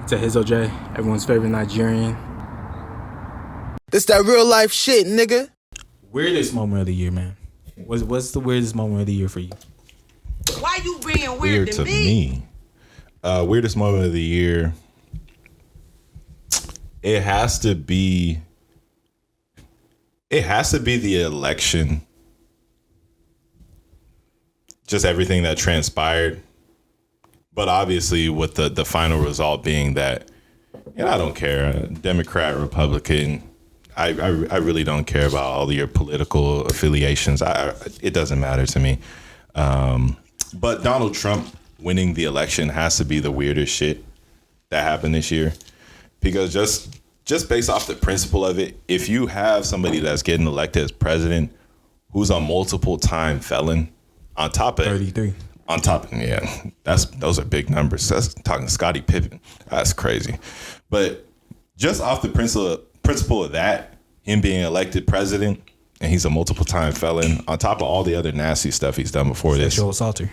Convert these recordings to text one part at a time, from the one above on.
It's Ehizoje, everyone's favorite Nigerian. This that real life shit, nigga. Weirdest moment of the year, man. What's the weirdest moment of the year for you? Why you being weird to me? Weirdest moment of the year. It has to be the election. Just everything that transpired. But obviously with the final result being that, I don't care. Democrat, Republican, I really don't care about all your political affiliations. It doesn't matter to me. But Donald Trump winning the election has to be the weirdest shit that happened this year. Because just based off the principle of it, if you have somebody that's getting elected as president who's a multiple time felon on top of 33. On top, those are big numbers. That's talking Scottie Pippen. That's crazy. But just off the principle of that, him being elected president, and he's a multiple time felon, on top of all the other nasty stuff he's done before this. Sexual assaulter.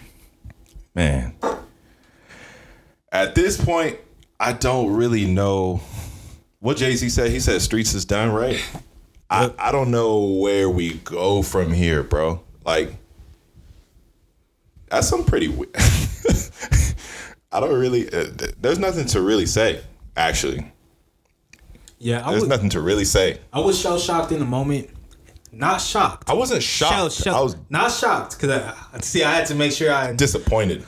Man. At this point, I don't really know what Jay-Z said. He said streets is done, right? I don't know where we go from here, bro. Like, that's some pretty weird. I don't really. There's nothing to really say, actually. Yeah, there's nothing to really say. I was shell shocked in the moment. Not shocked. I wasn't shocked. I was not shocked because I had to make sure I disappointed,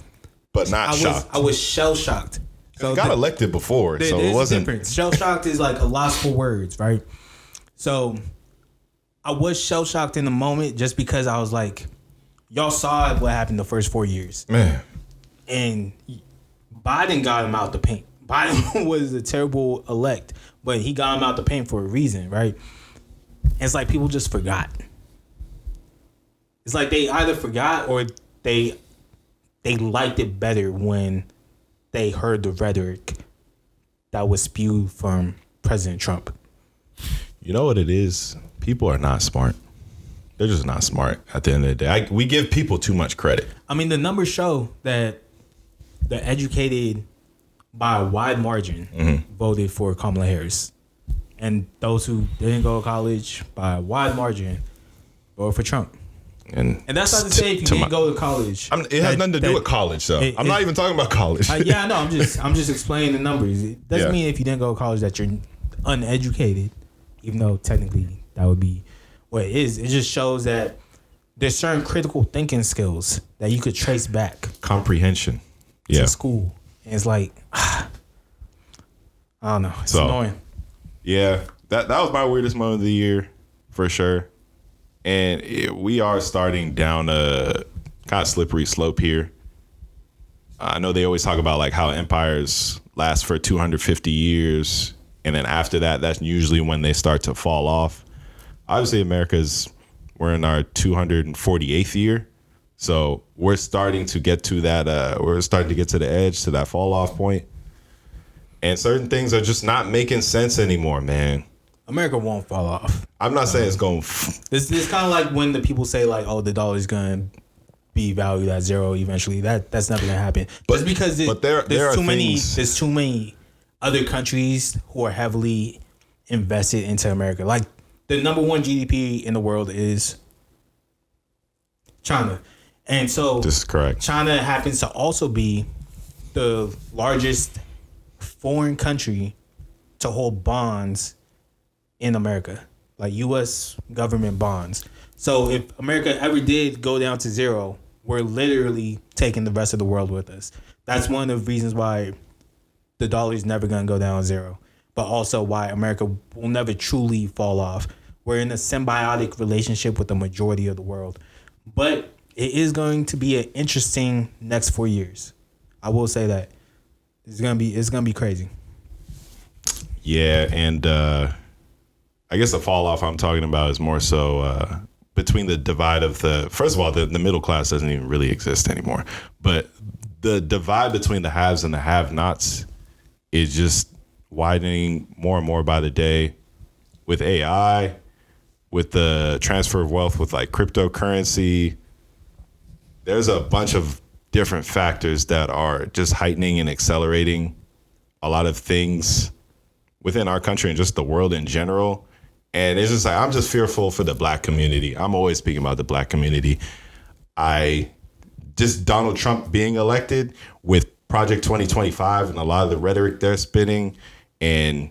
but not shocked. I was shell shocked. So he got elected before, so it wasn't. Shell shocked is like a loss for words, right? So I was shell shocked in the moment just because I was like, y'all saw what happened the first 4 years. Man. And Biden got him out the paint. Biden was a terrible elect, but he got him out the paint for a reason, right? And it's like people just forgot. It's like they either forgot or they liked it better when they heard the rhetoric that was spewed from President Trump. You know what it is? People are not smart. They're just not smart at the end of the day. We give people too much credit. I mean, the numbers show that the educated by a wide margin voted for Kamala Harris. And those who didn't go to college by a wide margin voted for Trump. And that's not to say if you didn't go to college. It has nothing to do with college, though. I'm not even talking about college. Yeah, I know. I'm just explaining the numbers. It doesn't mean if you didn't go to college that you're uneducated, even though technically that would be what it is. It just shows that there's certain critical thinking skills that you could trace back. Comprehension. To school. And it's like, I don't know. It's annoying. Yeah, that was my weirdest moment of the year, for sure. And we are starting down a kind of slippery slope here. I know they always talk about like how empires last for 250 years. And then after that, that's usually when they start to fall off. Obviously, we're in our 248th year. So we're starting to get to that. We're starting to get to the edge, to that fall off point. And certain things are just not making sense anymore, man. America won't fall off. I'm not saying it's going. It's kind of like when the people say like, "Oh, the dollar's going to be valued at zero eventually." That's never going to happen. Just because there's too many other countries who are heavily invested into America. Like the number one GDP in the world is China, and so this is correct. China happens to also be the largest foreign country to hold bonds in America, like U.S. government bonds. So if America ever did go down to zero, we're literally taking the rest of the world with us. That's one of the reasons why the dollar is never going to go down to zero, but also why America will never truly fall off. We're in a symbiotic relationship with the majority of the world, but it is going to be an interesting next 4 years. I will say that it's gonna be crazy. Yeah, and I guess the fall off I'm talking about is more so between the divide of first of all, the middle class doesn't even really exist anymore. But the divide between the haves and the have-nots is just widening more and more by the day with AI, with the transfer of wealth with like cryptocurrency. There's a bunch of different factors that are just heightening and accelerating a lot of things within our country and just the world in general. And it's just like, I'm just fearful for the black community. I'm always speaking about the black community. Just Donald Trump being elected with Project 2025 and a lot of the rhetoric they're spinning and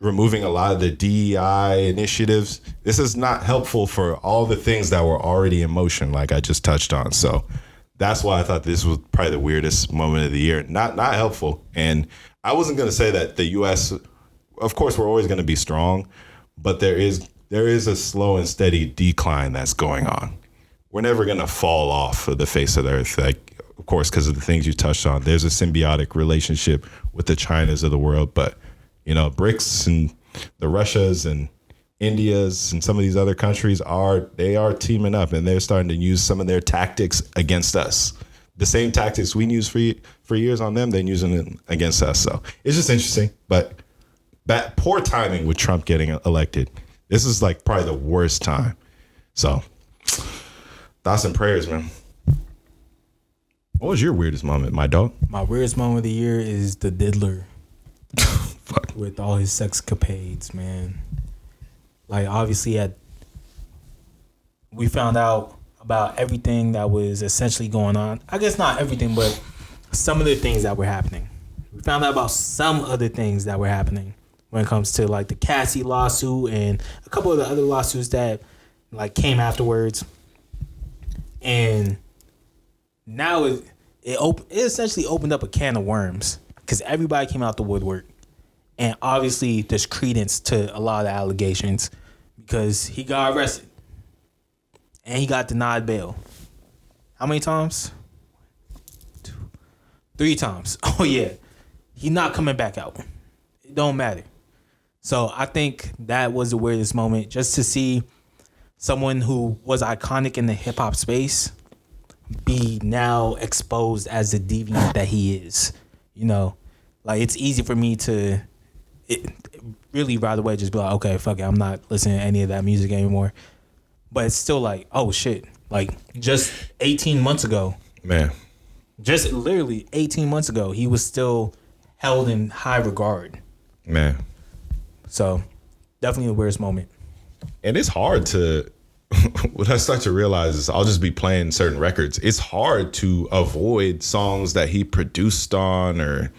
removing a lot of the DEI initiatives. This is not helpful for all the things that were already in motion, like I just touched on. So that's why I thought this was probably the weirdest moment of the year. Not helpful. And I wasn't going to say that the U.S., of course, we're always going to be strong, but there is a slow and steady decline that's going on. We're never going to fall off of the face of the earth. Like, of course, because of the things you touched on. There's a symbiotic relationship with the Chinas of the world, but BRICS and the Russias and Indias and some of these other countries are teaming up, and they're starting to use some of their tactics against us. The same tactics we used for years on them, they're using it against us. So it's just interesting, but poor timing with Trump getting elected. This is like probably the worst time. So thoughts and prayers, man. What was your weirdest moment, my dog? My weirdest moment of the year is the diddler. With all his sexcapades, man. Like, obviously, we found out about everything that was essentially going on. I guess not everything, but some of the things that were happening. We found out about some of the things that were happening when it comes to, like, the Cassie lawsuit and a couple of the other lawsuits that, like, came afterwards. And now it essentially opened up a can of worms because everybody came out the woodwork. And obviously, there's credence to a lot of the allegations because he got arrested and he got denied bail. How many times? 2, 3 times. Oh, yeah. He's not coming back out. It don't matter. So I think that was the weirdest moment, just to see someone who was iconic in the hip hop space be now exposed as the deviant that he is. Like, it's easy for me to really right away just be like, okay, fuck it, I'm not listening to any of that music anymore. But it's still like, oh shit, like just 18 months ago, man, just literally 18 months ago, he was still held in high regard, man. So definitely the weirdest moment. And it's hard to what I start to realize is I'll just be playing certain records. It's hard to avoid songs that he produced on, or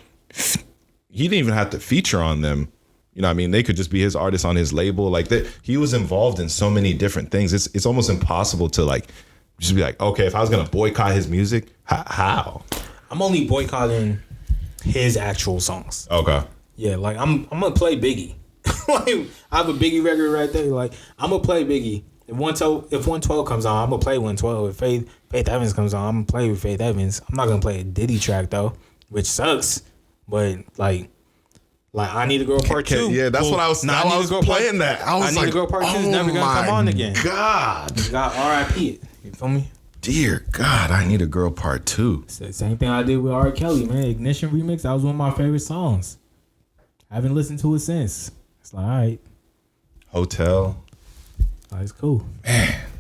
he didn't even have to feature on them. You know what I mean? They could just be his artist on his label. Like that, he was involved in so many different things. It's almost impossible to like just be like, okay, if I was gonna boycott his music, how? I'm only boycotting his actual songs. Okay. Yeah, like I'm gonna play Biggie. Like, I have a Biggie record right there. Like, I'm gonna play Biggie. If 112 comes on, I'm gonna play 112. If Faith Evans comes on, I'm gonna play with Faith Evans. I'm not gonna play a Diddy track though, which sucks. But like I Need a Girl Part 2. Yeah, that's what I was. I was playing that. I Need a Girl Part 2 is never gonna come on again. God, you got R.I.P. it. You feel me? Dear God, I Need a Girl Part 2. It's the same thing I did with R. Kelly, man. Ignition remix. That was one of my favorite songs. I haven't listened to it since. It's like, all right. Hotel. It's cool. Man.